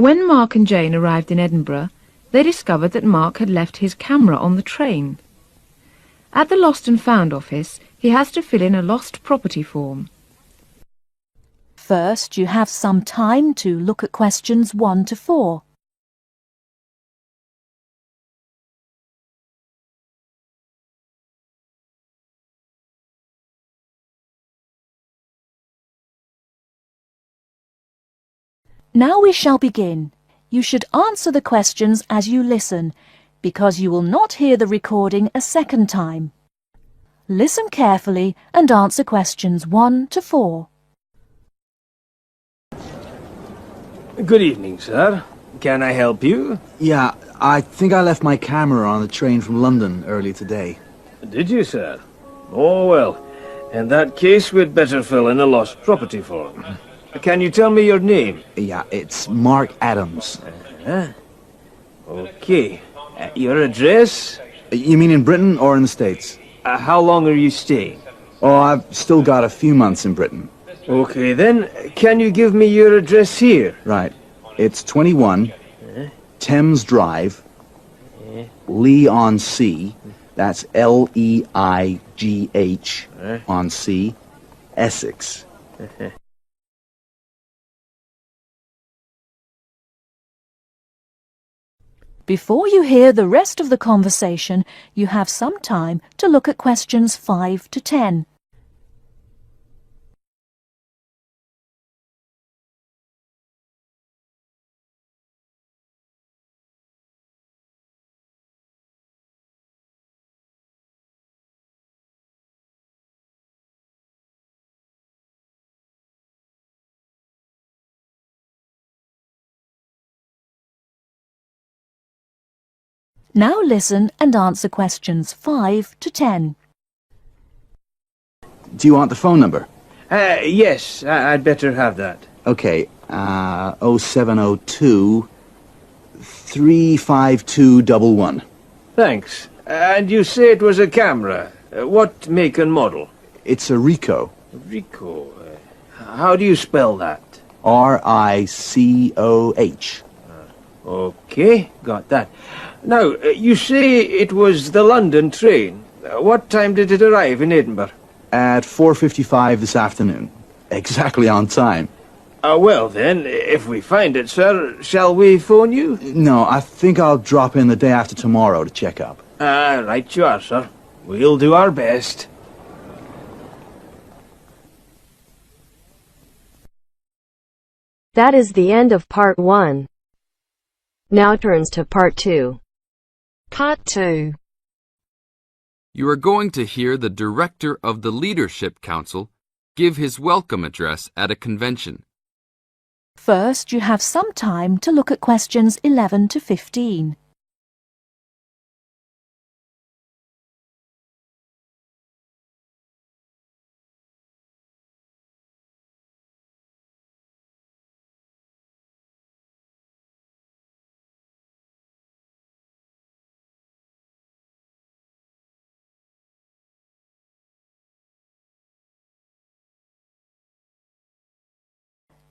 When Mark and Jane arrived in Edinburgh, they discovered that Mark had left his camera on the train. At the Lost and Found office, he has to fill in a lost property form. First, you have some time to look at questions 1 to 4. Now we shall begin. You should answer the questions as you listen, because you will not hear the recording a second time. Listen carefully and answer questions 1 to 4. Good evening, sir. Can I help you? Yeah, I think I left my camera on the train from London early today. Did you, sir? Oh, well. In that case, we'd better fill in a lost property form. Can you tell me your name? Yeah, it's Mark Adams. Okay. Your address? You mean in Britain or in the States? How long are you staying? Oh, I've still got a few months in Britain. Okay, then. Can you give me your address here? Right. It's 21 Thames Drive, Leigh-on-Sea. That's Leigh on Sea, Essex. Before you hear the rest of the conversation, you have some time to look at questions 5 to 10. Now listen and answer questions 5 to 10. Do you want the phone number? Yes, I'd better have that. Okay, 0702 35211. Thanks. And you say it was a camera. What make and model? It's a Ricoh. Ricoh. How do you spell that? Ricoh. Okay, got that. Now, you say it was the London train. What time did it arrive in Edinburgh? At 4:55 this afternoon. Exactly on time. Well then, if we find it, sir, shall we phone you? No, I think I'll drop in the day after tomorrow to check up. Right you are, sir. We'll do our best. That is the end of part 1. Now turns to part 2. Part 2. You are going to hear the director of the Leadership Council give his welcome address at a convention. First, you have some time to look at questions 11 to 15.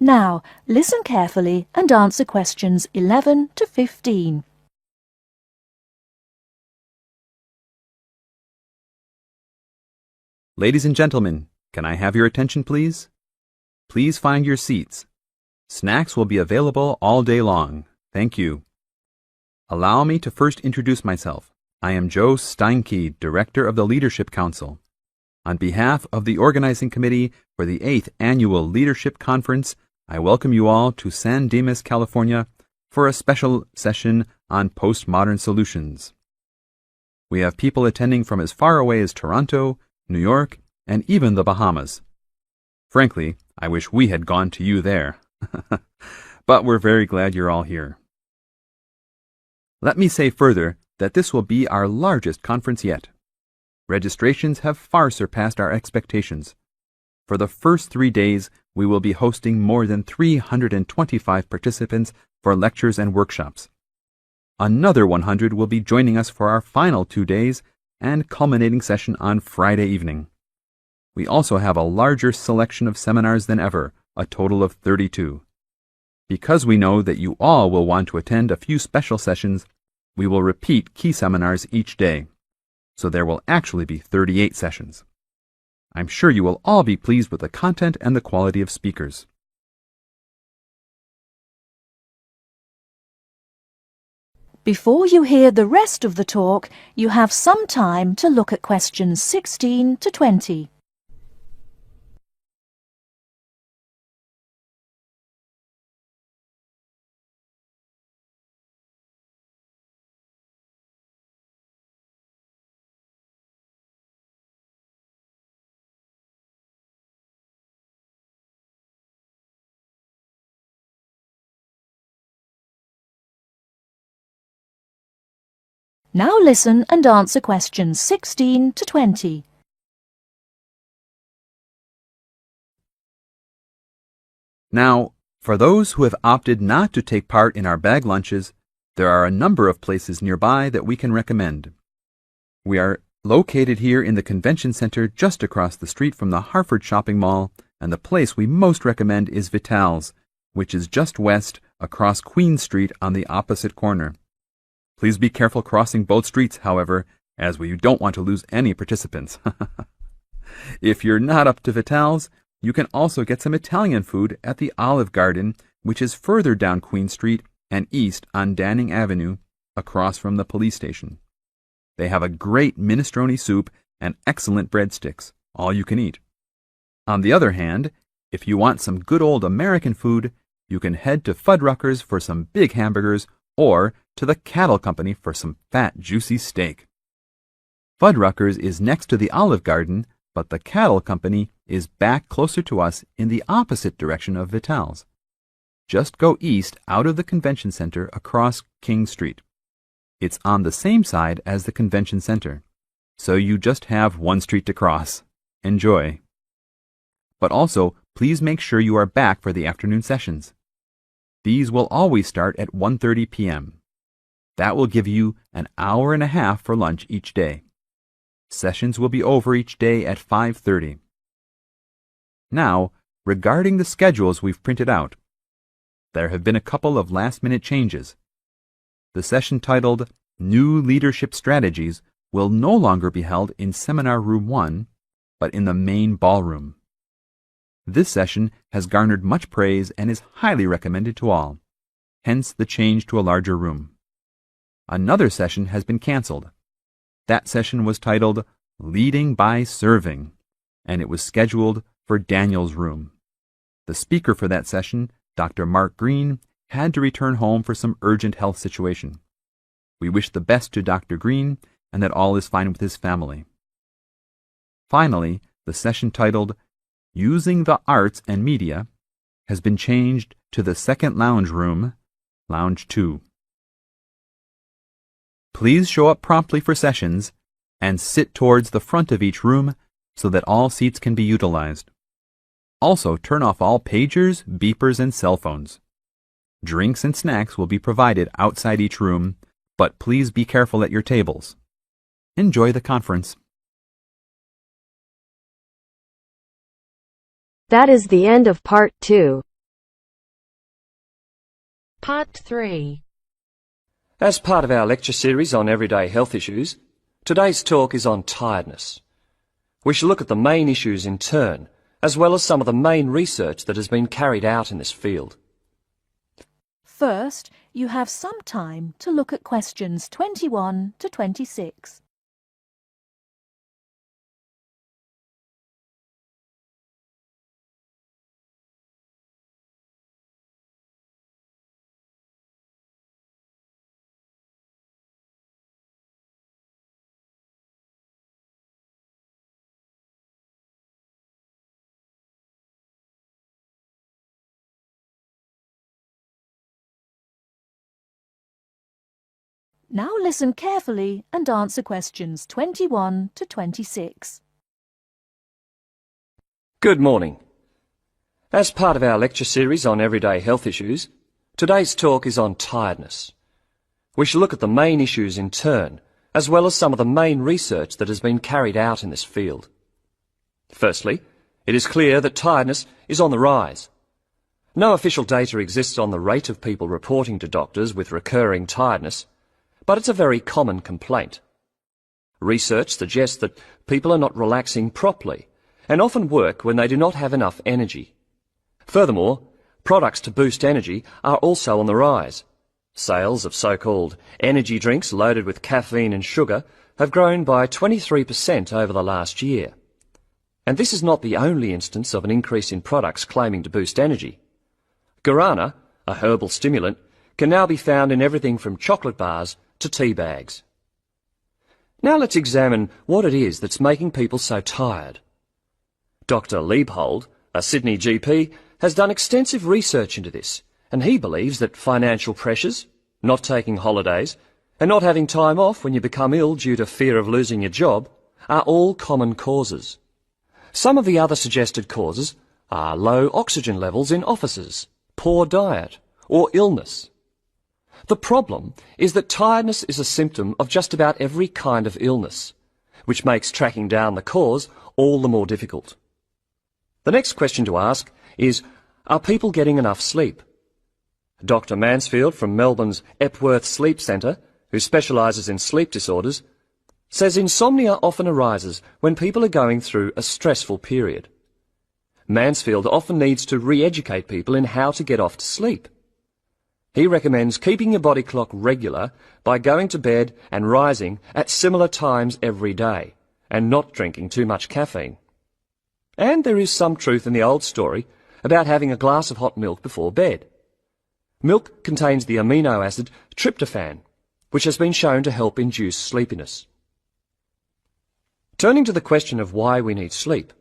Now, listen carefully and answer questions 11 to 15. Ladies and gentlemen, can I have your attention, please? Please find your seats. Snacks will be available all day long. Thank you. Allow me to first introduce myself. I am Joe Steinke, Director of the Leadership Council. On behalf of the Organizing Committee for the 8th Annual Leadership Conference, I welcome you all to San Dimas, California, for a special session on postmodern solutions. We have people attending from as far away as Toronto, New York, and even the Bahamas. Frankly, I wish we had gone to you there. But we're very glad you're all here. Let me say further that this will be our largest conference yet. Registrations have far surpassed our expectations. For the first 3 days, we will be hosting more than 325 participants for lectures and workshops. Another 100 will be joining us for our final 2 days and culminating session on Friday evening. We also have a larger selection of seminars than ever, a total of 32. Because we know that you all will want to attend a few special sessions, we will repeat key seminars each day, so there will actually be 38 sessions. I'm sure you will all be pleased with the content and the quality of speakers. Before you hear the rest of the talk, you have some time to look at questions 16 to 20. Now listen and answer questions 16 to 20. Now, for those who have opted not to take part in our bag lunches, there are a number of places nearby that we can recommend. We are located here in the Convention Center just across the street from the Harford Shopping Mall, and the place we most recommend is Vital's, which is just west across Queen Street on the opposite corner. Please be careful crossing both streets, however, as we don't want to lose any participants. If you're not up to Vital's, you can also get some Italian food at the Olive Garden, which is further down Queen Street and east on Danning Avenue, across from the police station. They have a great minestrone soup and excellent breadsticks, all you can eat. On the other hand, if you want some good old American food, you can head to Fuddruckers for some big hamburgers or to the Cattle Company for some fat, juicy steak. Fuddruckers is next to the Olive Garden, but the Cattle Company is back closer to us in the opposite direction of Vital's. Just go east out of the Convention Center across King Street. It's on the same side as the Convention Center, so you just have one street to cross. Enjoy. But also, please make sure you are back for the afternoon sessions. These will always start at 1:30 p.m. That will give you an hour and a half for lunch each day. Sessions will be over each day at 5:30. Now, regarding the schedules we've printed out, there have been a couple of last-minute changes. The session titled New Leadership Strategies will no longer be held in Seminar Room 1, but in the main ballroom. This session has garnered much praise and is highly recommended to all, hence the change to a larger room. Another session has been canceled. That session was titled Leading by Serving, and it was scheduled for Daniel's room. The speaker for that session, Dr. Mark Green, had to return home for some urgent health situation. We wish the best to Dr. Green and that all is fine with his family. Finally, the session titled Using the Arts and Media has been changed to the second lounge room, Lounge 2. Please show up promptly for sessions and sit towards the front of each room so that all seats can be utilized. Also, turn off all pagers, beepers, and cell phones. Drinks and snacks will be provided outside each room, but please be careful at your tables. Enjoy the conference. That is the end of Part 2. Part 3. As part of our lecture series on everyday health issues, today's talk is on tiredness. We shall look at the main issues in turn, as well as some of the main research that has been carried out in this field. First, you have some time to look at questions 21 to 26. Now listen carefully and answer questions 21 to 26. Good morning. As part of our lecture series on everyday health issues, today's talk is on tiredness. We shall look at the main issues in turn, as well as some of the main research that has been carried out in this field. Firstly, it is clear that tiredness is on the rise. No official data exists on the rate of people reporting to doctors with recurring tiredness, but it's a very common complaint. Research suggests that people are not relaxing properly and often work when they do not have enough energy. Furthermore, products to boost energy are also on the rise. Sales of so-called energy drinks loaded with caffeine and sugar have grown by 23% over the last year. And this is not the only instance of an increase in products claiming to boost energy. Guarana, a herbal stimulant, can now be found in everything from chocolate bars to tea bags. Now let's examine what it is that's making people so tired. Dr. Liebhold, a Sydney GP, has done extensive research into this, and he believes that financial pressures, not taking holidays, and not having time off when you become ill due to fear of losing your job are all common causes. Some of the other suggested causes are low oxygen levels in offices, poor diet, or illness. The problem is that tiredness is a symptom of just about every kind of illness, which makes tracking down the cause all the more difficult. The next question to ask is, are people getting enough sleep? Dr. Mansfield from Melbourne's Epworth Sleep Centre, who specialises in sleep disorders, says insomnia often arises when people are going through a stressful period. Mansfield often needs to re-educate people in how to get off to sleep. He recommends keeping your body clock regular by going to bed and rising at similar times every day, and not drinking too much caffeine. And there is some truth in the old story about having a glass of hot milk before bed. Milk contains the amino acid tryptophan, which has been shown to help induce sleepiness. Turning to the question of why we need sleep,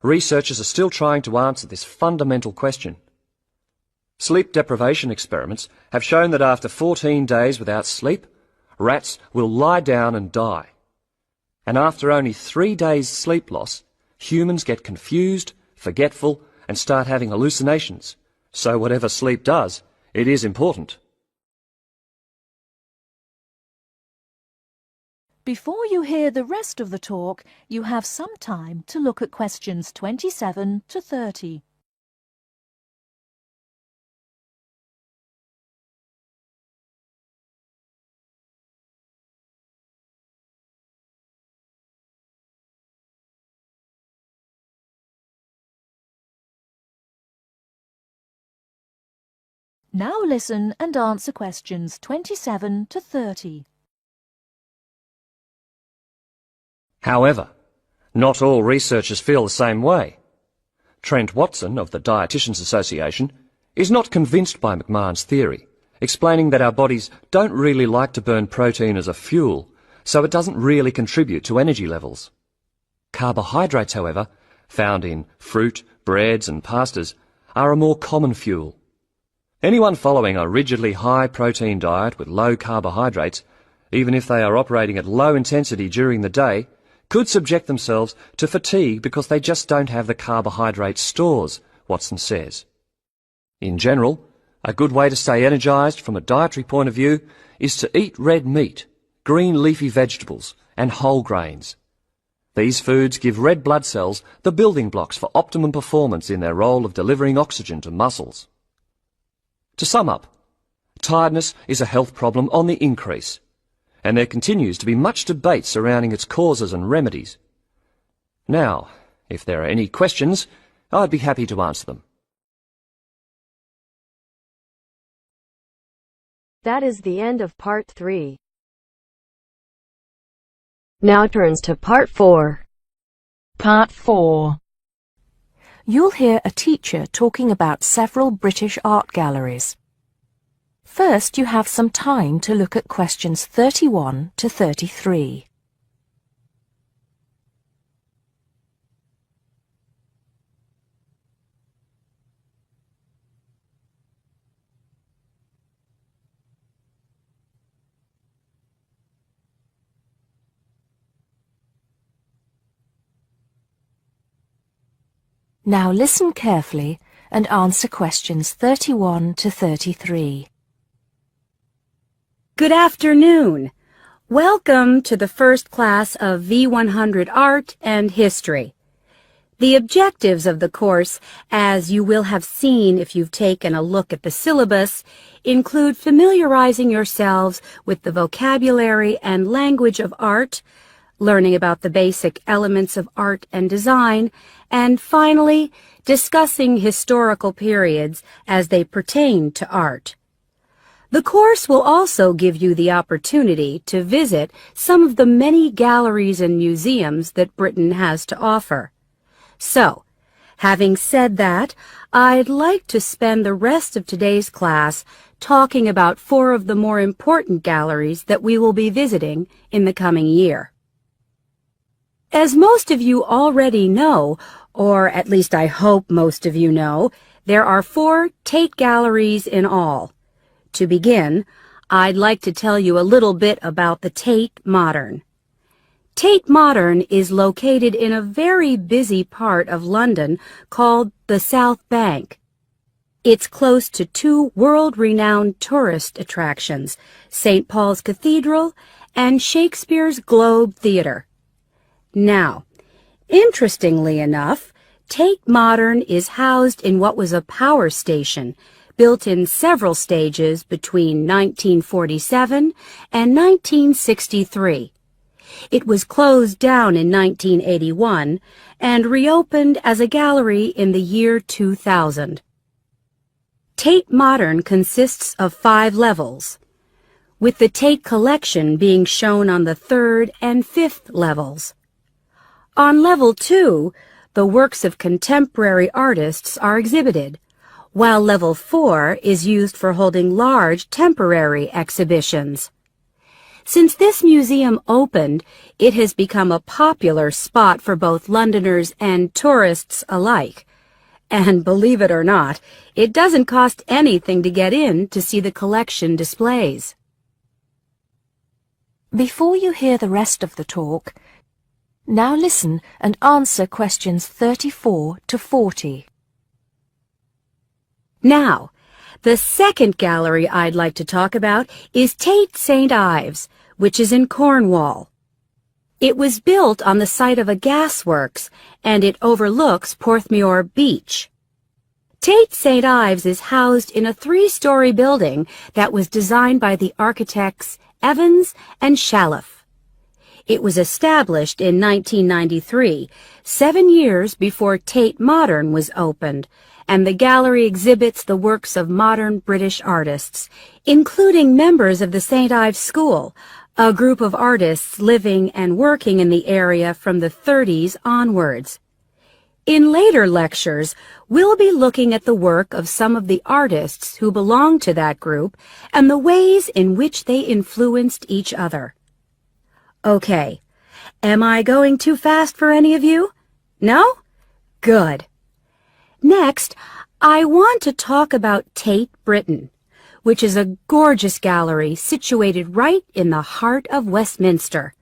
researchers are still trying to answer this fundamental question. Sleep deprivation experiments have shown that after 14 days without sleep, rats will lie down and die. And after only 3 days sleep loss, humans get confused, forgetful, and start having hallucinations. So whatever sleep does, it is important. Before you hear the rest of the talk, you have some time to look at questions 27 to 30. Now listen and answer questions 27 to 30. However, not all researchers feel the same way. Trent Watson of the Dietitians Association is not convinced by McMahon's theory, explaining that our bodies don't really like to burn protein as a fuel, so it doesn't really contribute to energy levels. Carbohydrates, however, found in fruit, breads and pastas, are a more common fuel. Anyone following a rigidly high-protein diet with low carbohydrates, even if they are operating at low intensity during the day, could subject themselves to fatigue because they just don't have the carbohydrate stores, Watson says. In general, a good way to stay energised from a dietary point of view is to eat red meat, green leafy vegetables and whole grains. These foods give red blood cells the building blocks for optimum performance in their role of delivering oxygen to muscles. To sum up, tiredness is a health problem on the increase, and there continues to be much debate surrounding its causes and remedies. Now, if there are any questions, I'd be happy to answer them. That is the end of part 3. Now turns to part 4. Part 4. You'll hear a teacher talking about several British art galleries. First, you have some time to look at questions 31 to 33. Now listen carefully and answer questions 31 to 33. Good afternoon. Welcome to the first class of V100 Art and History. The objectives of the course, as you will have seen if you've taken a look at the syllabus, include familiarizing yourselves with the vocabulary and language of art, learning about the basic elements of art and design, and finally, discussing historical periods as they pertain to art. The course will also give you the opportunity to visit some of the many galleries and museums that Britain has to offer. So, having said that, I'd like to spend the rest of today's class talking about 4 of the more important galleries that we will be visiting in the coming year. As most of you already know, or at least I hope most of you know, there are 4 Tate galleries in all. To begin, I'd like to tell you a little bit about the Tate Modern. Tate Modern is located in a very busy part of London called the South Bank. It's close to 2 world-renowned tourist attractions, St. Paul's Cathedral and Shakespeare's Globe Theatre. Now, interestingly enough, Tate Modern is housed in what was a power station, built in several stages between 1947 and 1963. It was closed down in 1981 and reopened as a gallery in the year 2000. Tate Modern consists of 5 levels, with the Tate collection being shown on the 3rd and 5th levels. On level 2, the works of contemporary artists are exhibited, while level 4 is used for holding large temporary exhibitions. Since this museum opened, it has become a popular spot for both Londoners and tourists alike. And believe it or not, it doesn't cost anything to get in to see the collection displays. Before you hear the rest of the talk, now listen and answer questions 34 to 40. Now, the second gallery I'd like to talk about is Tate St. Ives, which is in Cornwall. It was built on the site of a gasworks, and it overlooks Porthmeor Beach. Tate St. Ives is housed in a 3-story building that was designed by the architects Evans and Shalliff. It was established in 1993, 7 years before Tate Modern was opened, and the gallery exhibits the works of modern British artists, including members of the St. Ives School, a group of artists living and working in the area from the 30s onwards. In later lectures, we'll be looking at the work of some of the artists who belong to that group and the ways in which they influenced each other. Okay, am I going too fast for any of you? No? Good. Next, I want to talk about Tate Britain, which is a gorgeous gallery situated right in the heart of Westminster.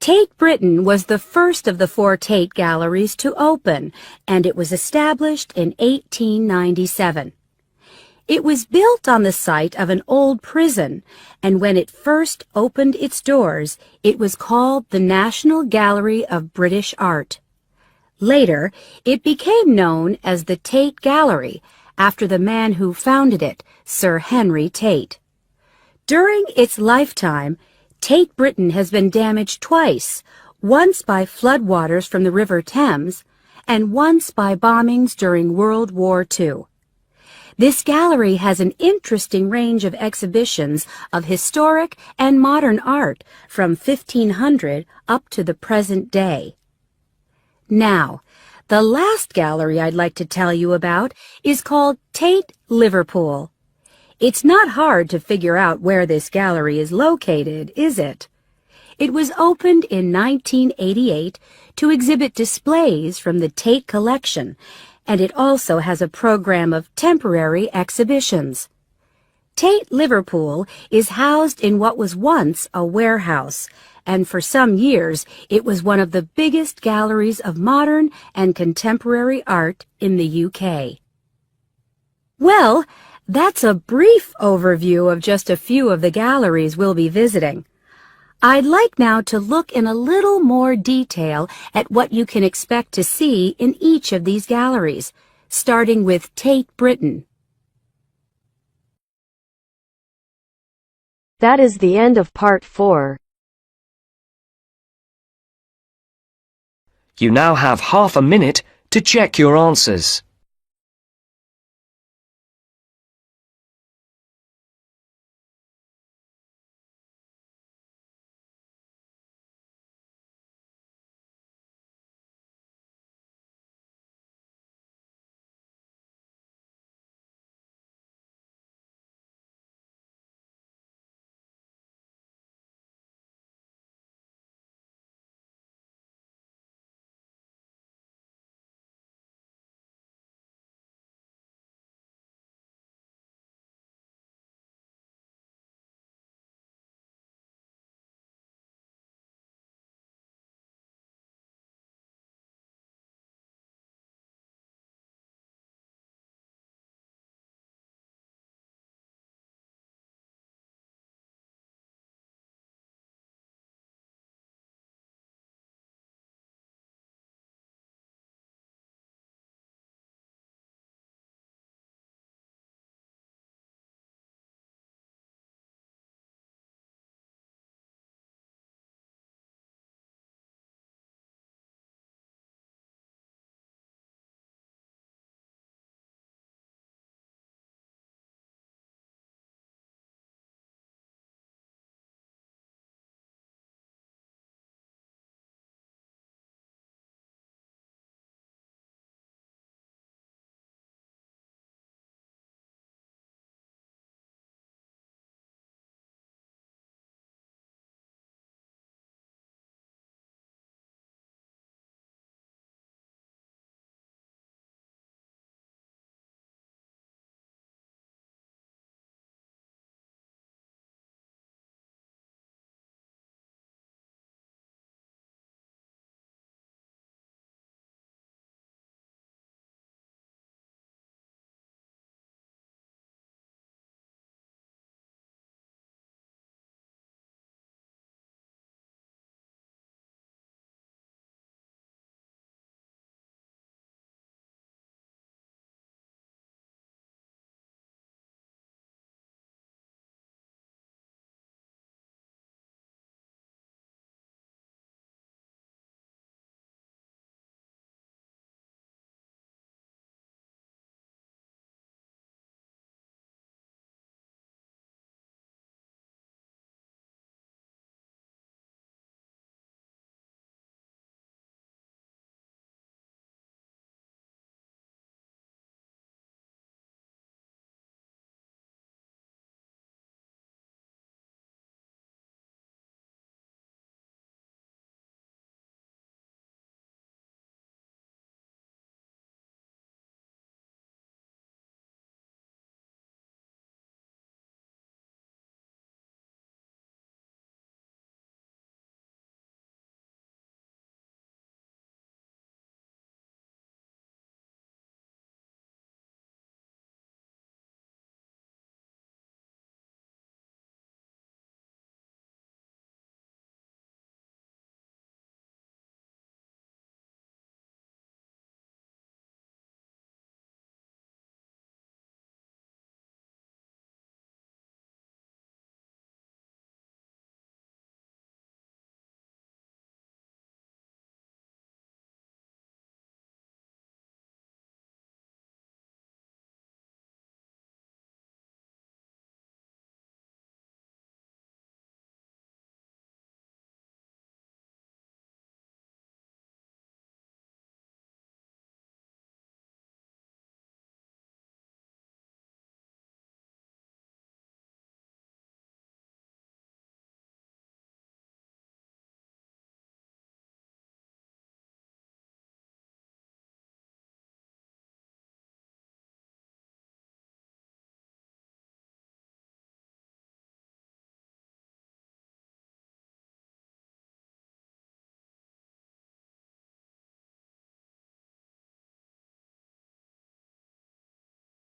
Tate Britain was the first of the 4 Tate galleries to open, and it was established in 1897. It was built on the site of an old prison, and when it first opened its doors, it was called the National Gallery of British Art. Later, it became known as the Tate Gallery, after the man who founded it, Sir Henry Tate. During its lifetime, Tate Britain has been damaged twice, once by floodwaters from the River Thames, and once by bombings during World War II. This gallery has an interesting range of exhibitions of historic and modern art from 1500 up to the present day. Now, the last gallery I'd like to tell you about is called Tate Liverpool. It's not hard to figure out where this gallery is located, is it? It was opened in 1988 to exhibit displays from the Tate collection, and it also has a program of temporary exhibitions. Tate Liverpool is housed in what was once a warehouse, and for some years it was one of the biggest galleries of modern and contemporary art in the UK. Well, that's a brief overview of just a few of the galleries we'll be visiting. I'd like now to look in a little more detail at what you can expect to see in each of these galleries, starting with Tate Britain. That is the end of part 4. You now have half a minute to check your answers.